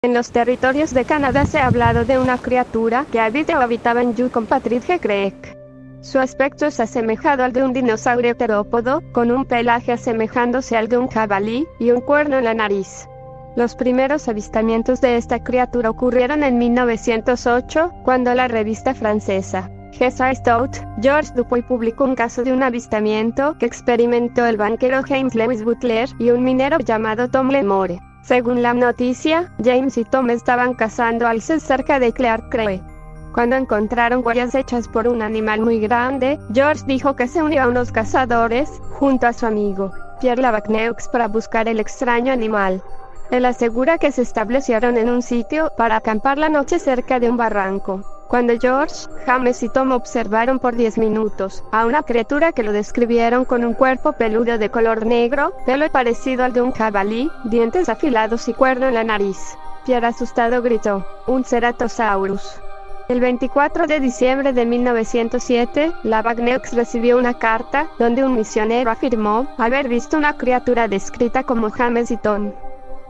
En los territorios de Canadá se ha hablado de una criatura que habita o habitaba en Yukon Patricia Creek. Su aspecto es asemejado al de un dinosaurio terópodo, con un pelaje asemejándose al de un jabalí, y un cuerno en la nariz. Los primeros avistamientos de esta criatura ocurrieron en 1908, cuando la revista francesa Gesa Stout, George Dupuy publicó un caso de un avistamiento que experimentó el banquero James Lewis Butler y un minero llamado Tom Lemore. Según la noticia, James y Tom estaban cazando alces cerca de Clark Creek. Cuando encontraron huellas hechas por un animal muy grande, George dijo que se unió a unos cazadores, junto a su amigo Pierre Lavacneux, para buscar el extraño animal. Él asegura que se establecieron en un sitio para acampar la noche cerca de un barranco. Cuando George, James y Tom observaron por 10 minutos a una criatura que lo describieron con un cuerpo peludo de color negro, pelo parecido al de un jabalí, dientes afilados y cuerno en la nariz. Pierre asustado gritó: «¡Un ceratosaurus!». El 24 de diciembre de 1907, Lavacneux recibió una carta donde un misionero afirmó haber visto una criatura descrita como James y Tom.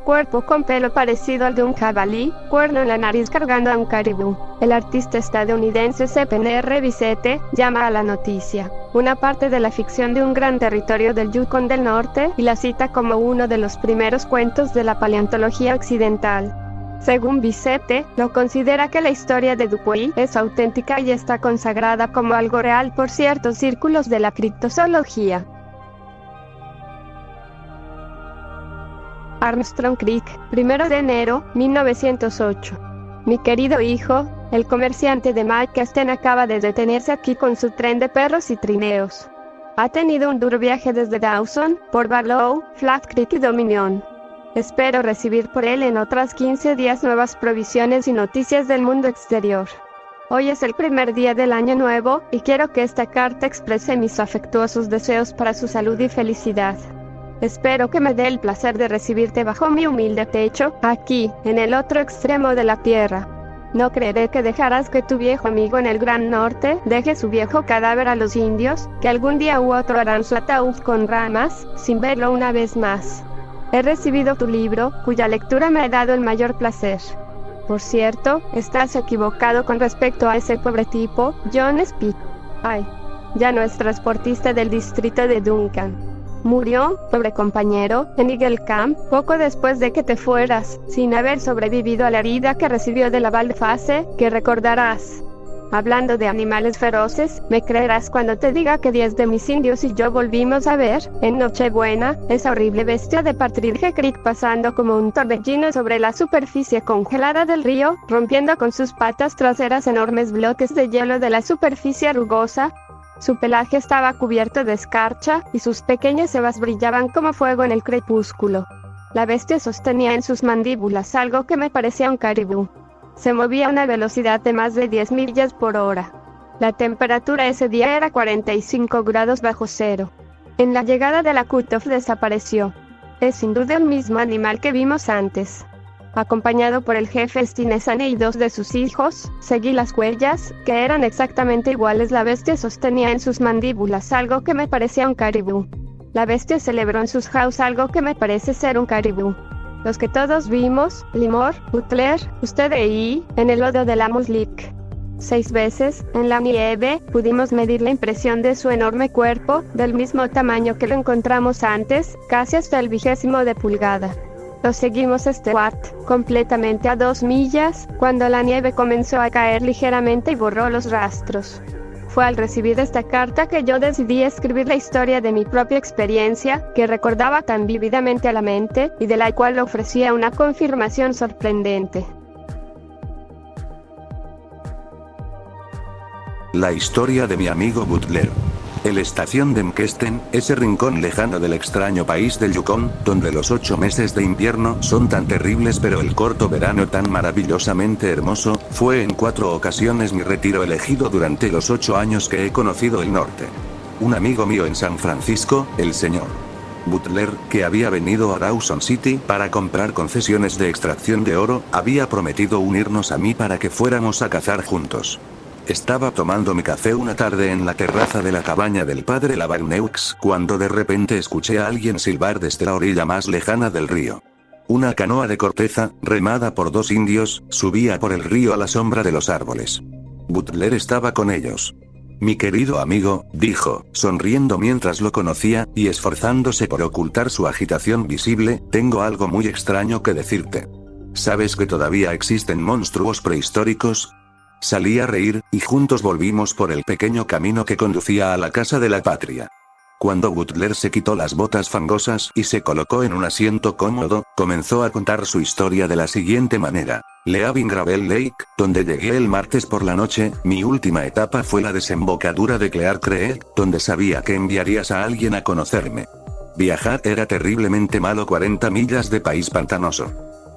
Cuerpo con pelo parecido al de un jabalí, cuerno en la nariz cargando a un caribú. El artista estadounidense C.P.N.R. Bissette llama a la noticia una parte de la ficción de un gran territorio del Yukon del Norte y la cita como uno de los primeros cuentos de la paleontología occidental. Según Bissette, lo considera que la historia de Dupuy es auténtica y está consagrada como algo real por ciertos círculos de la criptozoología. Armstrong Creek, 1 de enero, 1908. Mi querido hijo, el comerciante de Mike Aston acaba de detenerse aquí con su tren de perros y trineos. Ha tenido un duro viaje desde Dawson, por Barlow, Flat Creek y Dominion. Espero recibir por él en otras 15 días nuevas provisiones y noticias del mundo exterior. Hoy es el primer día del año nuevo, y quiero que esta carta exprese mis afectuosos deseos para su salud y felicidad. Espero que me dé el placer de recibirte bajo mi humilde techo, aquí, en el otro extremo de la tierra. No creeré que dejarás que tu viejo amigo en el Gran Norte deje su viejo cadáver a los indios, que algún día u otro harán su ataúd con ramas, sin verlo una vez más. He recibido tu libro, cuya lectura me ha dado el mayor placer. Por cierto, estás equivocado con respecto a ese pobre tipo, John Speed. Ay, ya no es transportista del distrito de Duncan. Murió, pobre compañero, en Eagle Camp, poco después de que te fueras, sin haber sobrevivido a la herida que recibió de la baldfase, que recordarás. Hablando de animales feroces, me creerás cuando te diga que 10 de mis indios y yo volvimos a ver, en Nochebuena, esa horrible bestia de Partridge Creek pasando como un torbellino sobre la superficie congelada del río, rompiendo con sus patas traseras enormes bloques de hielo de la superficie rugosa. Su pelaje estaba cubierto de escarcha, y sus pequeñas sebas brillaban como fuego en el crepúsculo. La bestia sostenía en sus mandíbulas algo que me parecía un caribú. Se movía a una velocidad de más de 10 millas por hora. La temperatura ese día era 45 grados bajo cero. En la llegada de la cutoff desapareció. Es sin duda el mismo animal que vimos antes. Acompañado por el jefe Stinesane y 2 de sus hijos, seguí las huellas, que eran exactamente iguales. La bestia sostenía en sus mandíbulas algo que me parecía un caribú. La bestia celebró en sus jaws algo que me parece ser un caribú. Los que todos vimos, Limor, Butler, usted y en el lodo de Amos Lick. 6 veces, en la nieve, pudimos medir la impresión de su enorme cuerpo, del mismo tamaño que lo encontramos antes, casi hasta el 20º de pulgada. Lo seguimos completamente a 2 millas, cuando la nieve comenzó a caer ligeramente y borró los rastros. Fue al recibir esta carta que yo decidí escribir la historia de mi propia experiencia, que recordaba tan vívidamente a la mente, y de la cual ofrecía una confirmación sorprendente. La historia de mi amigo Butler. El estación de Mkesten, ese rincón lejano del extraño país del Yukon, donde los 8 meses de invierno son tan terribles pero el corto verano tan maravillosamente hermoso, fue en 4 ocasiones mi retiro elegido durante los 8 años que he conocido el norte. Un amigo mío en San Francisco, el señor Butler, que había venido a Dawson City para comprar concesiones de extracción de oro, había prometido unirnos a mí para que fuéramos a cazar juntos. Estaba tomando mi café una tarde en la terraza de la cabaña del padre Lavacneux, cuando de repente escuché a alguien silbar desde la orilla más lejana del río. Una canoa de corteza, remada por 2 indios, subía por el río a la sombra de los árboles. Butler estaba con ellos. Mi querido amigo, dijo, sonriendo mientras lo conocía, y esforzándose por ocultar su agitación visible, tengo algo muy extraño que decirte. ¿Sabes que todavía existen monstruos prehistóricos? Salí a reír, y juntos volvimos por el pequeño camino que conducía a la casa de la patria. Cuando Butler se quitó las botas fangosas y se colocó en un asiento cómodo, comenzó a contar su historia de la siguiente manera. Leaving Gravel Lake, donde llegué el martes por la noche, mi última etapa fue la desembocadura de Clear Creek, donde sabía que enviarías a alguien a conocerme. Viajar era terriblemente malo, 40 millas de país pantanoso.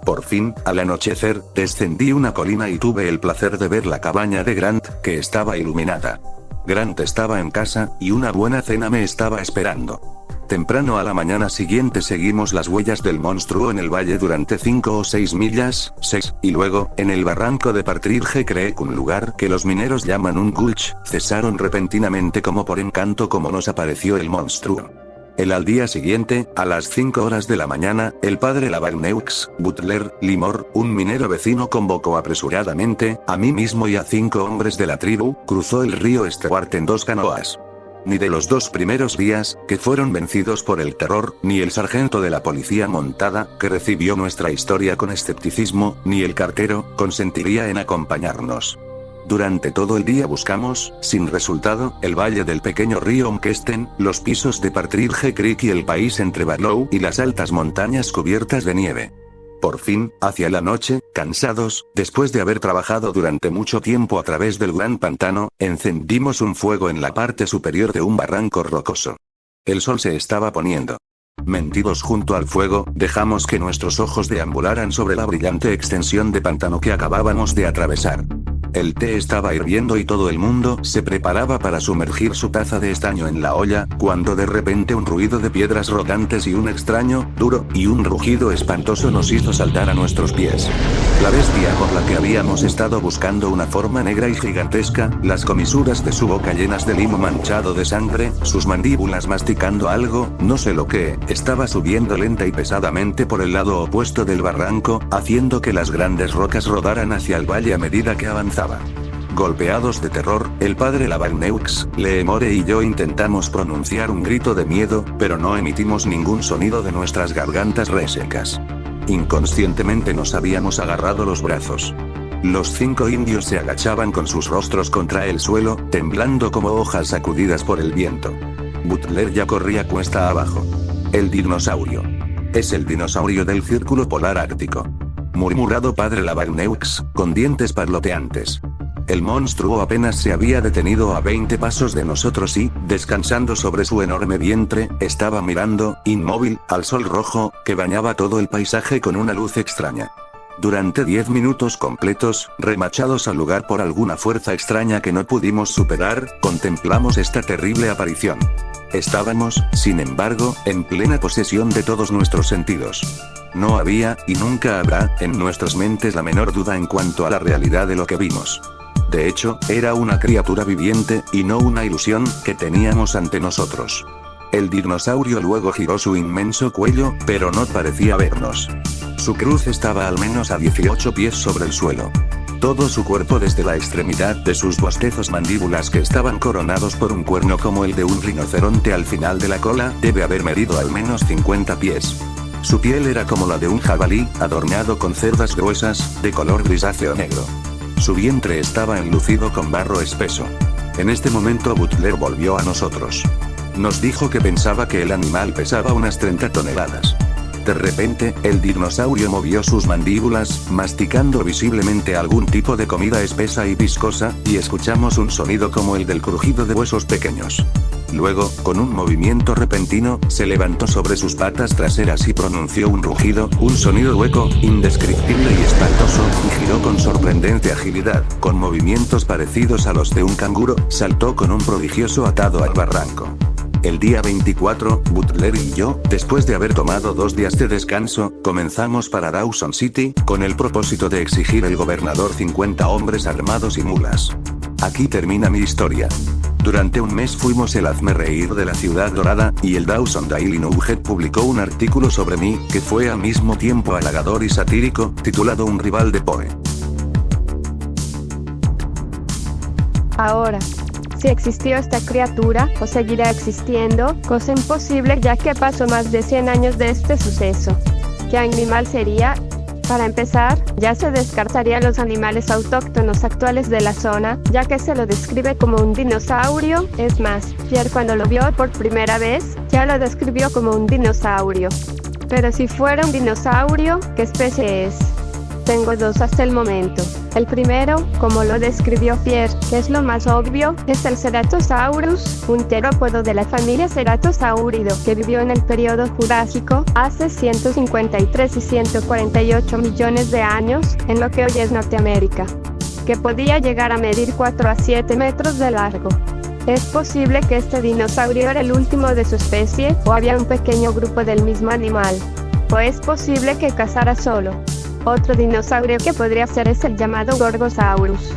Por fin, al anochecer, descendí una colina y tuve el placer de ver la cabaña de Grant, que estaba iluminada. Grant estaba en casa, y una buena cena me estaba esperando. Temprano a la mañana siguiente seguimos las huellas del monstruo en el valle durante 5 o 6 millas, y luego, en el barranco de Partridge Creek, un lugar que los mineros llaman un gulch, cesaron repentinamente como por encanto como nos apareció el monstruo. Al día siguiente, a las 5 horas de la mañana, el padre Labarneux, Butler, Limor, un minero vecino, convocó apresuradamente, a mí mismo y a 5 hombres de la tribu, cruzó el río Stewart en 2 canoas. Ni de los 2 primeros días, que fueron vencidos por el terror, ni el sargento de la policía montada, que recibió nuestra historia con escepticismo, ni el cartero, consentiría en acompañarnos. Durante todo el día buscamos, sin resultado, el valle del pequeño río Mkesten, los pisos de Partridge Creek y el país entre Barlow y las altas montañas cubiertas de nieve. Por fin, hacia la noche, cansados, después de haber trabajado durante mucho tiempo a través del gran pantano, encendimos un fuego en la parte superior de un barranco rocoso. El sol se estaba poniendo. Metidos junto al fuego, dejamos que nuestros ojos deambularan sobre la brillante extensión de pantano que acabábamos de atravesar. El té estaba hirviendo y todo el mundo se preparaba para sumergir su taza de estaño en la olla, cuando de repente un ruido de piedras rodantes y un extraño, duro, y un rugido espantoso nos hizo saltar a nuestros pies. La bestia por la que habíamos estado buscando, una forma negra y gigantesca, las comisuras de su boca llenas de limo manchado de sangre, sus mandíbulas masticando algo, no sé lo que, estaba subiendo lenta y pesadamente por el lado opuesto del barranco, haciendo que las grandes rocas rodaran hacia el valle a medida que avanzaba. Golpeados de terror, el padre Labarneux, Leemore y yo intentamos pronunciar un grito de miedo, pero no emitimos ningún sonido de nuestras gargantas resecas. Inconscientemente nos habíamos agarrado los brazos. Los 5 indios se agachaban con sus rostros contra el suelo, temblando como hojas sacudidas por el viento. Butler ya corría cuesta abajo. El dinosaurio. Es el dinosaurio del círculo polar ártico. Murmurado padre Labarneux, con dientes parloteantes. El monstruo apenas se había detenido a 20 pasos de nosotros y, descansando sobre su enorme vientre, estaba mirando, inmóvil, al sol rojo, que bañaba todo el paisaje con una luz extraña. Durante 10 minutos completos, remachados al lugar por alguna fuerza extraña que no pudimos superar, contemplamos esta terrible aparición. Estábamos, sin embargo, en plena posesión de todos nuestros sentidos. No había, y nunca habrá, en nuestras mentes la menor duda en cuanto a la realidad de lo que vimos. De hecho, era una criatura viviente, y no una ilusión, que teníamos ante nosotros. El dinosaurio luego giró su inmenso cuello, pero no parecía vernos. Su cruz estaba al menos a 18 pies sobre el suelo. Todo su cuerpo, desde la extremidad de sus bostezos mandíbulas que estaban coronados por un cuerno como el de un rinoceronte al final de la cola, debe haber medido al menos 50 pies. Su piel era como la de un jabalí, adornado con cerdas gruesas, de color grisáceo negro. Su vientre estaba enlucido con barro espeso. En este momento Butler volvió a nosotros. Nos dijo que pensaba que el animal pesaba unas 30 toneladas. De repente, el dinosaurio movió sus mandíbulas, masticando visiblemente algún tipo de comida espesa y viscosa, y escuchamos un sonido como el del crujido de huesos pequeños. Luego, con un movimiento repentino, se levantó sobre sus patas traseras y pronunció un rugido, un sonido hueco, indescriptible y espantoso, y giró con sorprendente agilidad, con movimientos parecidos a los de un canguro, saltó con un prodigioso atado al barranco. El día 24, Butler y yo, después de haber tomado 2 días de descanso, comenzamos para Dawson City, con el propósito de exigir el gobernador 50 hombres armados y mulas. Aquí termina mi historia. Durante un mes fuimos el hazmerreír de la ciudad dorada, y el Dawson Daily Nugget publicó un artículo sobre mí, que fue al mismo tiempo halagador y satírico, titulado Un rival de Poe. Ahora, si existió esta criatura, o seguirá existiendo, cosa imposible ya que pasó más de 100 años de este suceso. ¿Qué animal sería? Para empezar, ya se descartaría los animales autóctonos actuales de la zona, ya que se lo describe como un dinosaurio. Es más, Pierre cuando lo vio por primera vez, ya lo describió como un dinosaurio. Pero si fuera un dinosaurio, ¿qué especie es? Tengo dos hasta el momento. El primero, como lo describió Pierre, que es lo más obvio, es el Ceratosaurus, un terópodo de la familia Ceratosaurido, que vivió en el periodo Jurásico, hace 153 y 148 millones de años, en lo que hoy es Norteamérica, que podía llegar a medir 4 a 7 metros de largo. Es posible que este dinosaurio era el último de su especie, o había un pequeño grupo del mismo animal. O es posible que cazara solo. Otro dinosaurio que podría ser es el llamado Gorgosaurus,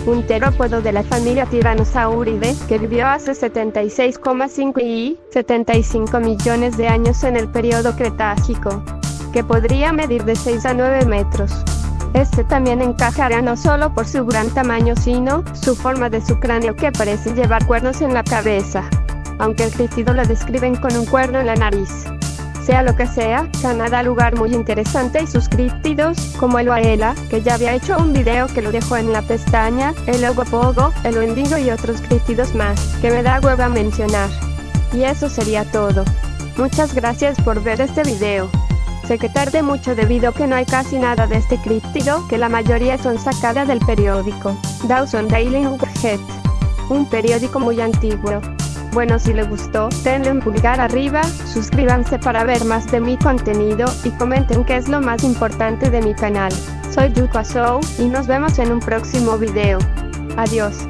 un terópodo de la familia Tyrannosauridae, que vivió hace 76,5 y 75 millones de años en el periodo Cretácico, que podría medir de 6 a 9 metros. Este también encajaría no solo por su gran tamaño sino su forma de su cráneo que parece llevar cuernos en la cabeza, aunque el críptido lo describen con un cuerno en la nariz. Sea lo que sea, Canadá lugar muy interesante y sus críptidos, como el Oaela, que ya había hecho un video que lo dejó en la pestaña, el Ogopogo, el Wendigo y otros críptidos más, que me da hueva mencionar. Y eso sería todo. Muchas gracias por ver este video. Sé que tardé mucho debido a que no hay casi nada de este críptido, que la mayoría son sacadas del periódico Dawson Daily Nugget, un periódico muy antiguo. Bueno, si les gustó, denle un pulgar arriba, suscríbanse para ver más de mi contenido, y comenten qué es lo más importante de mi canal. Soy Yuka Show, y nos vemos en un próximo video. Adiós.